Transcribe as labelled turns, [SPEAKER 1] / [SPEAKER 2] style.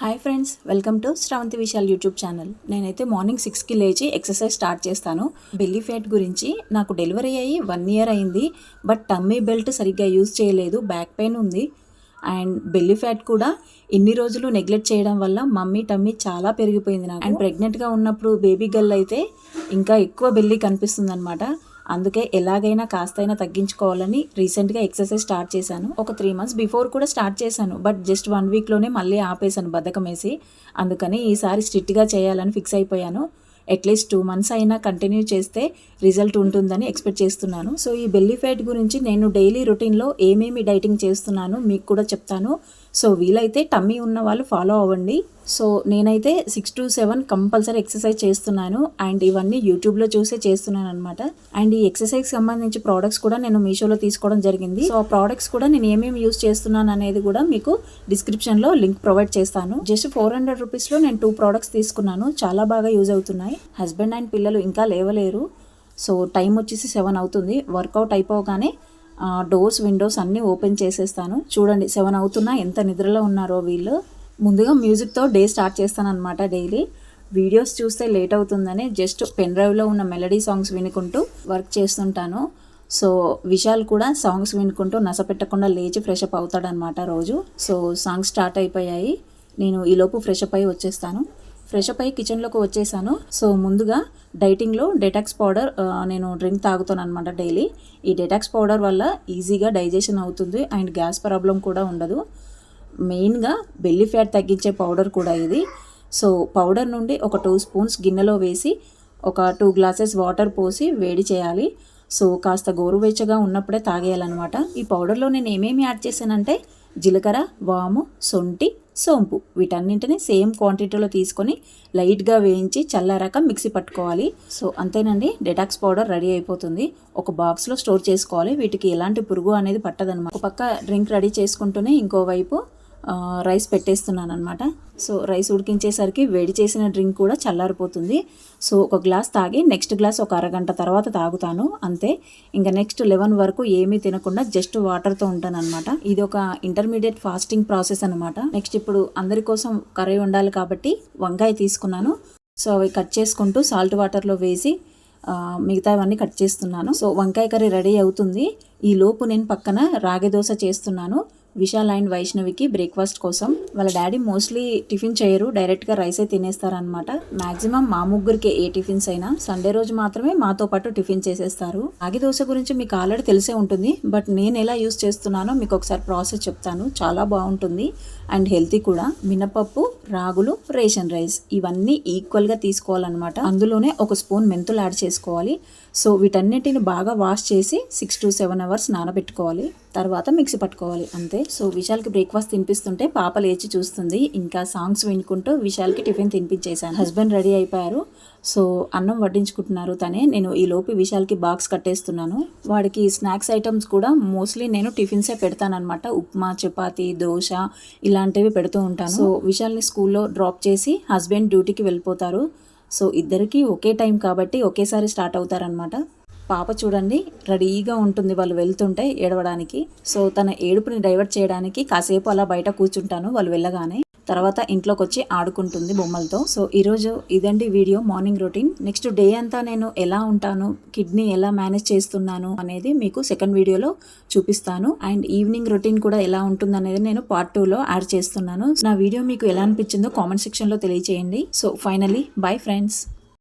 [SPEAKER 1] Hi friends, welcome to Sravanthi Vishal YouTube channel. నేనైతే morning 6కి లేచి ఎక్సర్సైజ్ స్టార్ట్ చేస్తాను. బెల్లీ ఫ్యాట్ గురించి నాకు డెలివరీ అయ్యి 1 ఇయర్ అయింది. బట్ టమ్మీ బెల్ట్ సరిగ్గా యూజ్ చేయలేదు, బ్యాక్ పెయిన్ ఉంది. అండ్ బెల్లీ ఫ్యాట్ కూడా ఇన్ని రోజులు నెగ్లెక్ట్ చేయడం వల్ల మమ్మీ టమ్మీ చాలా పెరిగిపోయింది నాకు. అండ్ ప్రెగ్నెంట్గా ఉన్నప్పుడు బేబీ గర్ల్ అయితే ఇంకా ఎక్కువ బెల్లీ కనిపిస్తుంది అనమాట. అందుకే ఎలాగైనా కాస్తైనా తగ్గించుకోవాలని రీసెంట్గా ఎక్సర్సైజ్ స్టార్ట్ చేశాను. ఒక 3 months బిఫోర్ కూడా స్టార్ట్ చేశాను, బట్ జస్ట్ 1 weekలోనే మళ్ళీ ఆపేశాను బద్ధకం వేసి. అందుకని ఈసారి స్ట్రిక్ట్గా చేయాలని ఫిక్స్ అయిపోయాను. అట్లీస్ట్ 2 months అయినా కంటిన్యూ చేస్తే రిజల్ట్ ఉంటుందని ఎక్స్పెక్ట్ చేస్తున్నాను. సో ఈ బెల్లీ ఫ్యాట్ గురించి నేను డైలీ రొటీన్లో ఏమేమి డైటింగ్ చేస్తున్నాను మీకు కూడా చెప్తాను. సో వీలైతే టమ్మీ ఉన్న వాళ్ళు ఫాలో అవ్వండి. సో నేనైతే 6 to 7 కంపల్సరీ ఎక్సర్సైజ్ చేస్తున్నాను. అండ్ ఇవన్నీ యూట్యూబ్లో చూసే చేస్తున్నాను అనమాట. అండ్ ఈ ఎక్సర్సైజ్ సంబంధించి ప్రోడక్ట్స్ కూడా నేను మీషోలో తీసుకోవడం జరిగింది. సో ఆ ప్రోడక్ట్స్ కూడా నేను ఏమేమి యూజ్ చేస్తున్నాను అనేది కూడా మీకు డిస్క్రిప్షన్లో లింక్ ప్రొవైడ్ చేస్తాను. జస్ట్ 400 రూపీస్లో నేను 2 ప్రోడక్ట్స్ తీసుకున్నాను. చాలా బాగా యూజ్ అవుతున్నాయి. హస్బెండ్ అండ్ పిల్లలు ఇంకా లేవలేరు. సో టైం వచ్చేసి 7 అవుతుంది. వర్కౌట్ అయిపోగానే డోర్స్ విండోస్ అన్నీ ఓపెన్ చేసేస్తాను. చూడండి 7 అవుతున్నా ఎంత నిద్రలో ఉన్నారో వీళ్ళు. ముందుగా మ్యూజిక్తో డే స్టార్ట్ చేస్తాను అనమాట. డైలీ వీడియోస్ చూస్తే లేట్ అవుతుందని జస్ట్ పెన్ డ్రైవ్లో ఉన్న మెలడీ సాంగ్స్ వినుకుంటూ వర్క్ చేస్తుంటాను. సో విశాల్ కూడా సాంగ్స్ వినుకుంటూ నసపెట్టకుండా లేచి ఫ్రెష్ అప్ అవుతాడనమాట రోజు. సో సాంగ్స్ స్టార్ట్ అయిపోయాయి. నేను ఈలోపు ఫ్రెష్ అప్ అయ్యి వచ్చేస్తాను. ఫ్రెష్ అప్ అయ్యి కిచెన్లోకి వచ్చేసాను. సో ముందుగా డైటింగ్లో డెటాక్స్ పౌడర్ నేను డ్రింక్ తాగుతాను అనమాట డైలీ. ఈ డెటాక్స్ పౌడర్ వల్ల ఈజీగా డైజెషన్ అవుతుంది అండ్ గ్యాస్ ప్రాబ్లం కూడా ఉండదు. మెయిన్గా బెల్లీ ఫ్యాట్ తగ్గించే పౌడర్ కూడా ఇది. సో పౌడర్ నుండి ఒక 2 spoons గిన్నెలో వేసి ఒక 2 glasses వాటర్ పోసి వేడి చేయాలి. సో కాస్త గోరువెచ్చగా ఉన్నప్పుడే తాగేయాలన్నమాట. ఈ పౌడర్లో నేను ఏమేమి యాడ్ చేశానంటే జీలకర్ర, వాము, సొంటి, సోంపు వీటన్నింటినీ సేమ్ క్వాంటిటీలో తీసుకొని లైట్గా వేయించి చల్లారాక మిక్సీ పట్టుకోవాలి. సో అంతేనండి, డెటాక్స్ పౌడర్ రెడీ అయిపోతుంది. ఒక బాక్స్లో స్టోర్ చేసుకోవాలి. వీటికి ఎలాంటి పురుగు అనేది పట్టదనమాట. ఒక పక్క డ్రింక్ రెడీ చేసుకుంటూనే ఇంకోవైపు రైస్ పెట్టేస్తున్నాను అనమాట. సో రైస్ ఉడికించేసరికి వేడి చేసిన డ్రింక్ కూడా చల్లారిపోతుంది. సో ఒక గ్లాస్ తాగి నెక్స్ట్ గ్లాస్ ఒక అరగంట తర్వాత తాగుతాను అంతే. ఇంకా నెక్స్ట్ 11 వరకు ఏమీ తినకుండా జస్ట్ వాటర్తో ఉంటాను అనమాట. ఇది ఒక ఇంటర్మీడియట్ ఫాస్టింగ్ ప్రాసెస్ అనమాట. నెక్స్ట్ ఇప్పుడు అందరి కోసం కర్రీ వండాలి కాబట్టి వంకాయ తీసుకున్నాను. సో అవి కట్ చేసుకుంటూ సాల్ట్ వాటర్లో వేసి మిగతావన్నీ కట్ చేస్తున్నాను. సో వంకాయ కర్రీ రెడీ అవుతుంది. ఈ లోపు నేను పక్కన రాగి దోశ చేస్తున్నాను విశాల్ అండ్ వైష్ణవికి బ్రేక్ఫాస్ట్ కోసం. వాళ్ళ డాడీ మోస్ట్లీ టిఫిన్ చేయరు, డైరెక్ట్గా రైసే తినేస్తారనమాట. మ్యాక్సిమం మా ముగ్గురికి ఏ టిఫిన్స్ అయినా సండే రోజు మాత్రమే మాతో పాటు టిఫిన్ చేసేస్తారు. రాగి దోశ గురించి మీకు ఆల్రెడీ తెలిసే ఉంటుంది, బట్ నేను ఎలా యూస్ చేస్తున్నానో మీకు ఒకసారి ప్రాసెస్ చెప్తాను. చాలా బాగుంటుంది అండ్ హెల్తీ కూడా. మినపప్పు, రాగులు, రేషన్ రైస్ ఇవన్నీ ఈక్వల్గా తీసుకోవాలన్నమాట. అందులోనే ఒక స్పూన్ మెంతులు యాడ్ చేసుకోవాలి. సో వీటన్నిటిని బాగా వాష్ చేసి 6 to 7 hours నానబెట్టుకోవాలి. తర్వాత మిక్సీ పట్టుకోవాలి అంతే. సో విశాల్కి బ్రేక్ఫాస్ట్ తినిపిస్తుంటే పాప లేచి చూస్తుంది. ఇంకా సాంగ్స్ వినుకుంటూ విశాల్కి టిఫిన్ తినిపించేశాను. హస్బెండ్ రెడీ అయిపోయారు. సో అన్నం వడ్డించుకుంటున్నారు తనే. నేను ఈ లోపు విశాల్కి బాక్స్ కట్టేస్తున్నాను. వాడికి స్నాక్స్ ఐటమ్స్ కూడా మోస్ట్లీ నేను టిఫిన్సే పెడతానమాట. ఉప్మా, చపాతీ, దోశ ఇలాంటివి పెడుతూ ఉంటాను. సో విశాల్ని స్కూల్లో డ్రాప్ చేసి హస్బెండ్ డ్యూటీకి వెళ్ళిపోతారు. సో ఇద్దరికి ఒకే టైం కాబట్టి ఒకేసారి స్టార్ట్ అవుతారనమాట. పాప చూడండి రెడీగా ఉంటుంది వాళ్ళు వెళ్తుంటే ఏడవడానికి. సో తన ఏడుపుని డైవర్ట్ చేయడానికి కాసేపు అలా బయట కూర్చుంటాను వాళ్ళు వెళ్ళగానే. తర్వాత ఇంట్లోకి వచ్చి ఆడుకుంటుంది బొమ్మలతో. సో ఈరోజు ఇదండి video, morning routine. Next day అంతా నేను ఎలా ఉంటాను, కిడ్నీ ఎలా మేనేజ్ చేస్తున్నాను అనేది మీకు సెకండ్ వీడియోలో చూపిస్తాను. అండ్ ఈవినింగ్ రొటీన్ కూడా ఎలా ఉంటుంది అనేది నేను part 2లో యాడ్ చేస్తున్నాను. నా వీడియో మీకు ఎలా అనిపించిందో కామెంట్ సెక్షన్లో తెలియచేయండి. So finally bye friends.